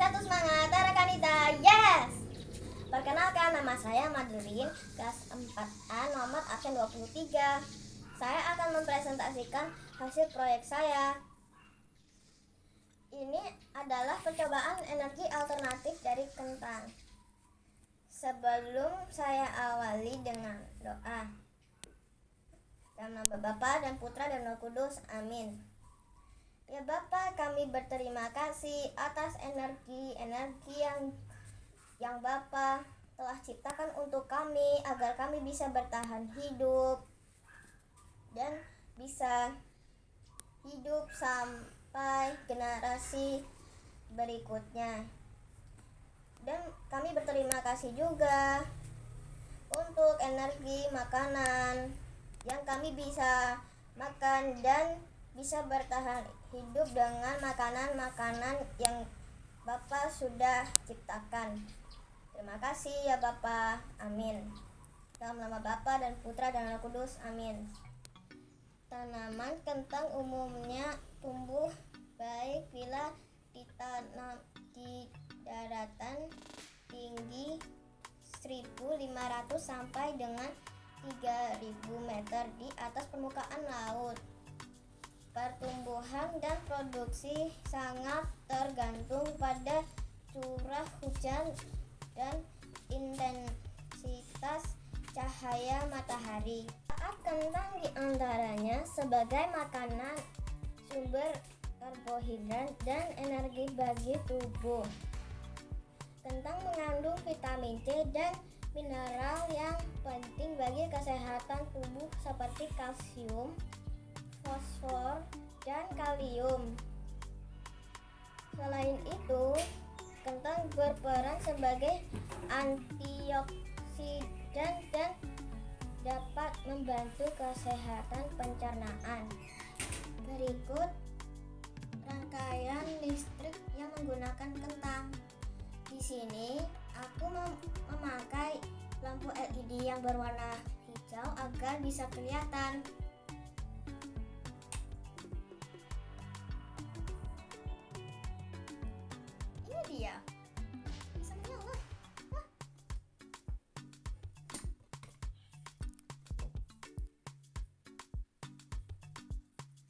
Satu semangat, Tara Kanita, yes! Perkenalkan, nama saya Madeline, kelas 4A, nomor absen 23. Saya akan mempresentasikan hasil proyek saya. Ini adalah percobaan energi alternatif dari kentang. Sebelum saya awali dengan doa. Dalam nama Bapa dan Putra dan Roh Kudus, amin. Ya Bapa, kami berterima kasih atas energi yang Bapa telah ciptakan untuk kami agar kami bisa bertahan hidup dan bisa hidup sampai generasi berikutnya. Dan kami berterima kasih juga untuk energi makanan yang kami bisa makan dan bisa bertahan hidup dengan makanan-makanan yang Bapak sudah ciptakan. Terima kasih ya Bapak, amin. Dalam nama Bapa dan Putra dan Roh Kudus, amin. Tanaman kentang umumnya tumbuh baik bila ditanam di daratan tinggi 1.500 sampai dengan 3.000 meter di atas permukaan laut. Pertumbuhan dan produksi sangat tergantung pada curah hujan dan intensitas cahaya matahari. Saat kentang diantaranya sebagai makanan, sumber karbohidrat dan energi bagi tubuh. Kentang mengandung vitamin C dan mineral yang penting bagi kesehatan tubuh seperti kalsium, fosfor, dan kalium. Selain itu, kentang berperan sebagai antioksidan dan dapat membantu kesehatan pencernaan. Berikut rangkaian listrik yang menggunakan kentang. Di sini aku memakai lampu LED yang berwarna hijau agar bisa kelihatan. Ini dia, bisa menyala.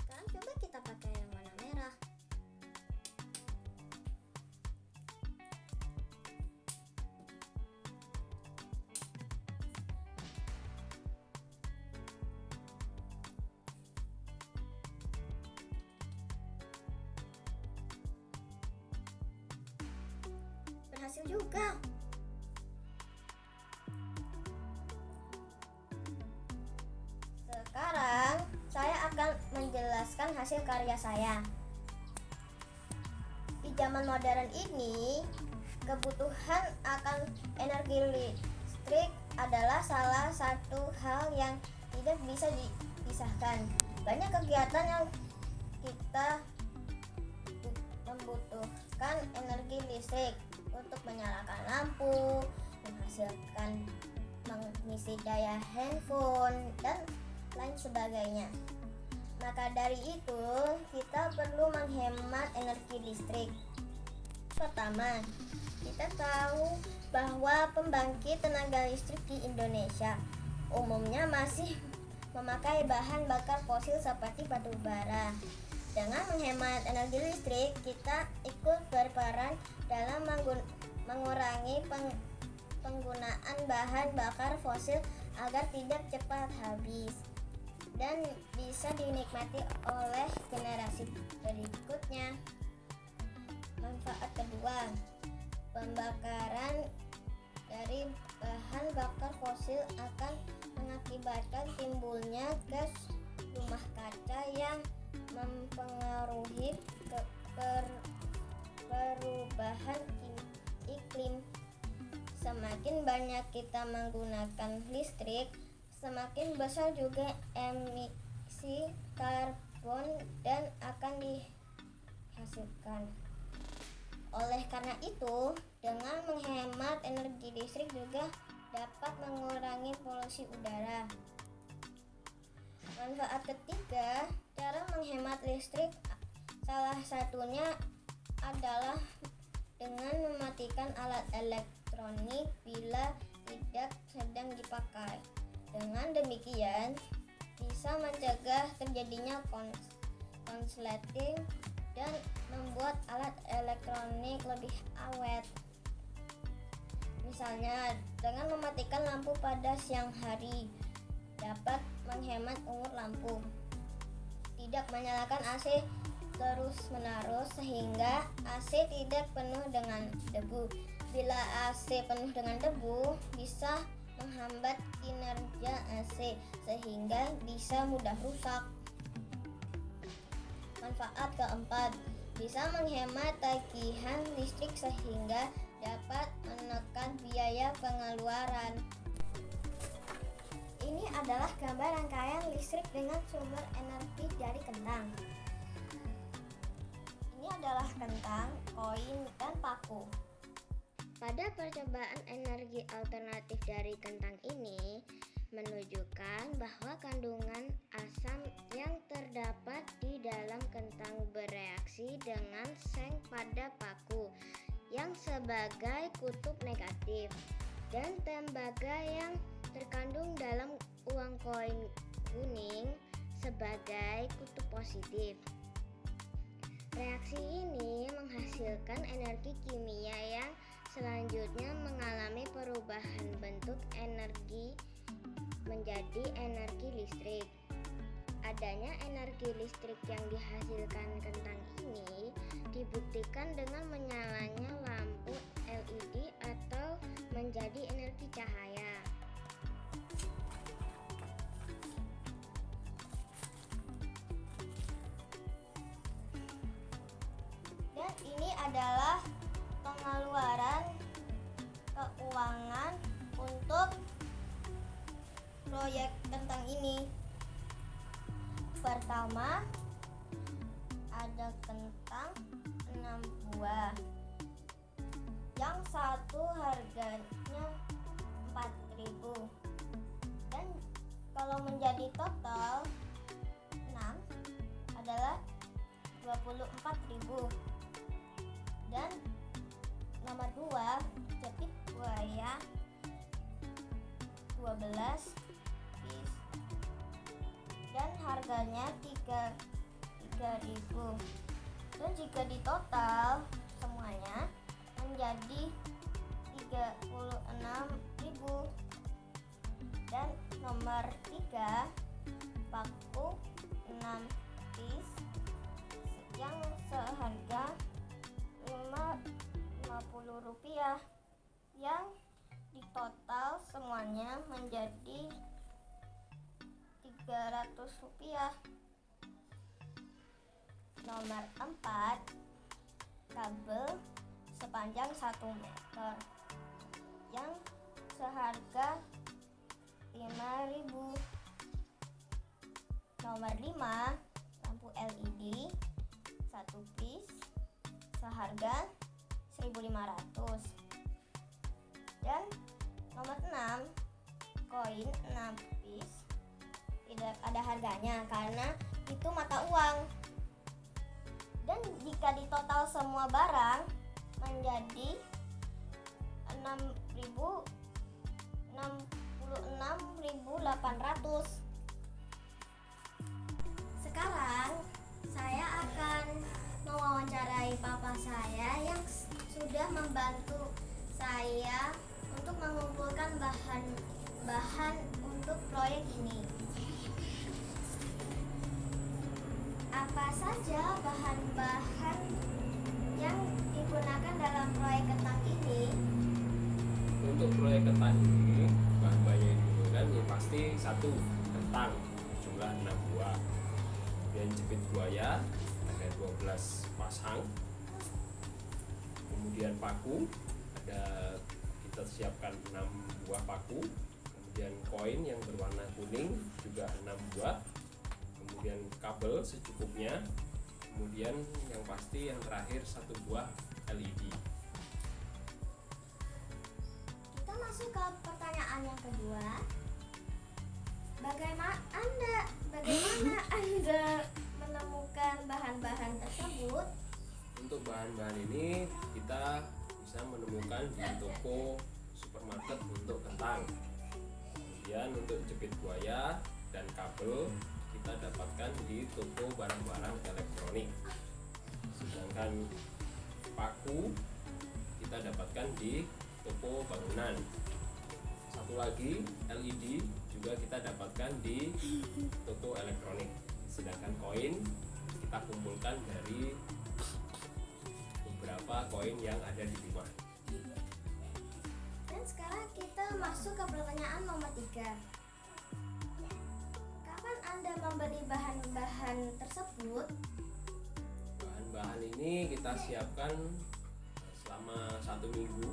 Sekarang coba kita pakai yang warna merah. Berhasil juga. Sekarang saya akan menjelaskan hasil karya saya. Di zaman modern ini, kebutuhan akan energi listrik adalah salah satu hal yang tidak bisa dipisahkan. Banyak kegiatan yang kita membutuhkan energi listrik untuk menyalakan lampu, mengisi daya handphone, dan lain sebagainya. Maka dari itu, kita perlu menghemat energi listrik. Pertama, kita tahu bahwa pembangkit tenaga listrik di Indonesia umumnya masih memakai bahan bakar fosil seperti batu bara. Dengan menghemat energi listrik, kita ikut berperan dalam mengurangi penggunaan bahan bakar fosil agar tidak cepat habis dan bisa dinikmati oleh generasi berikutnya. Manfaat kedua, pembakaran dari bahan bakar fosil akan mengakibatkan timbulnya gas rumah kaca yang mempengaruhi perubahan iklim. Semakin banyak kita menggunakan listrik, semakin besar juga emisi karbon dan akan dihasilkan. Oleh karena itu, dengan menghemat energi listrik juga dapat mengurangi polusi udara. Manfaat ketiga, cara menghemat listrik salah satunya adalah dengan mematikan alat elektronik bila tidak sedang dipakai. Dengan demikian, bisa mencegah terjadinya konsleting dan membuat alat elektronik lebih awet. Misalnya, dengan mematikan lampu pada siang hari dapat menghemat umur lampu. Tidak menyalakan AC terus-menerus sehingga AC tidak penuh dengan debu. Bila AC penuh dengan debu, bisa menghambat kinerja AC sehingga bisa mudah rusak. Manfaat keempat, bisa menghemat tagihan listrik sehingga dapat menekan biaya pengeluaran. Ini adalah gambar rangkaian listrik dengan sumber energi dari kentang. Ini adalah kentang, koin, dan paku. Pada percobaan energi alternatif dari kentang ini menunjukkan bahwa kandungan asam yang terdapat di dalam kentang bereaksi dengan seng pada paku yang sebagai kutub negatif dan tembaga yang terkandung dalam uang koin kuning sebagai kutub positif. Reaksi ini menghasilkan energi kimia yang selanjutnya mengalami perubahan bentuk energi menjadi energi listrik. Adanya energi listrik yang dihasilkan kentang ini dibuktikan dengan menyalanya lampu LED atau menjadi energi cahaya. Dan ini adalah pengeluaran keuangan untuk proyek kentang ini. Pertama, ada kentang 6 buah. Yang satu harganya 4.000. Dan kalau menjadi total 6 adalah 24.000. Dan nomor 2, jepit buaya 12 piece dan harganya 3.000. Dan jika ditotal semuanya menjadi 36.000. Dan nomor 3, paku 6 piece yang seharga Rp50 yang ditotal semuanya menjadi Rp300. Nomor 4, kabel sepanjang 1 meter yang seharga Rp5.000. Nomor 5, lampu LED 1 piece seharga Rp1.500. Dan nomor 6, koin 6 piece tidak ada harganya karena itu mata uang. Dan jika ditotal semua barang menjadi 66.800. Sekarang saya akan mewawancarai papa saya yang sudah membantu saya untuk mengumpulkan bahan-bahan untuk proyek ini. Apa saja bahan-bahan yang digunakan dalam proyek kentang ini? Untuk proyek kentang ini, bahan-bahannya yang digunakan yang pasti 1, kentang jumlah 6 buah. Kemudian jepit buaya ada 12 pasang. Kemudian paku kita siapkan 6 buah paku. Kemudian koin yang berwarna kuning juga 6 buah. Kemudian kabel secukupnya. Kemudian yang pasti yang terakhir 1 buah LED. Kita masuk ke pertanyaan yang kedua. Bagaimana Anda menemukan bahan-bahan tersebut? Untuk bahan-bahan ini kita bisa menemukan di toko supermarket untuk kentang. Kemudian untuk jepit buaya dan kabel kita dapatkan di toko barang-barang elektronik. Sedangkan paku kita dapatkan di toko bangunan. Satu lagi LED juga kita dapatkan di toko elektronik. Sedangkan koin kita kumpulkan dari beberapa koin yang ada di rumah. Dan sekarang kita masuk ke pertanyaan nomor 3. Kapan Anda membeli bahan-bahan tersebut? Bahan-bahan ini kita siapkan selama 1 minggu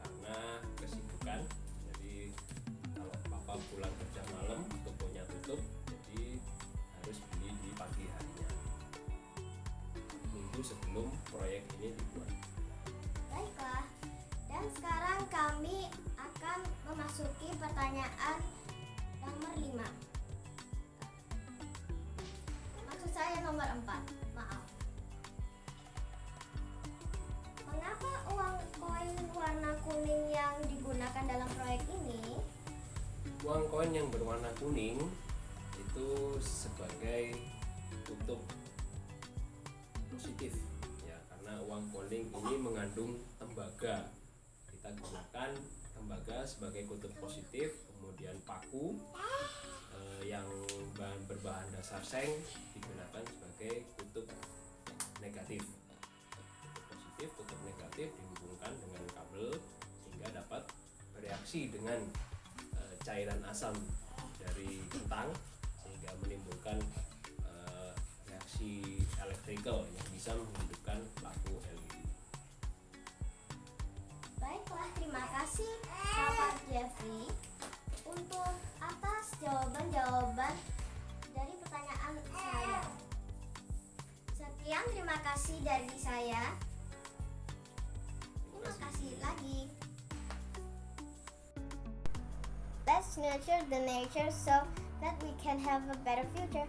karena kesibukan. Jadi kalau papa pulang kerja malam, tokonya tutup, jadi harus beli di pagi harinya, minggu sebelum proyek ini dibuat. Baiklah, dan sekarang kami akan memasuki pertanyaan nomor 5. Maksud saya nomor 4, maaf. Mengapa uang koin warna kuning yang digunakan dalam proyek ini? Uang koin yang berwarna kuning itu sebagai kutub positif ya, karena uang kuning ini mengandung tembaga. Kita gunakan tembaga sebagai kutub positif, kemudian paku yang berbahan dasar seng digunakan sebagai kutub negatif. Kutub positif, kutub negatif dihubungkan dengan kabel sehingga dapat bereaksi dengan cairan asam dari kentang sehingga menimbulkan reaksi elektrikal yang bisa menghidupkan lampu LED. Baiklah, terima kasih Bapak Jeffrey untuk atas jawaban-jawaban dari pertanyaan saya. Sekian, terima kasih dari saya. Terima kasih lagi. Let's nurture the nature so that we can have a better future.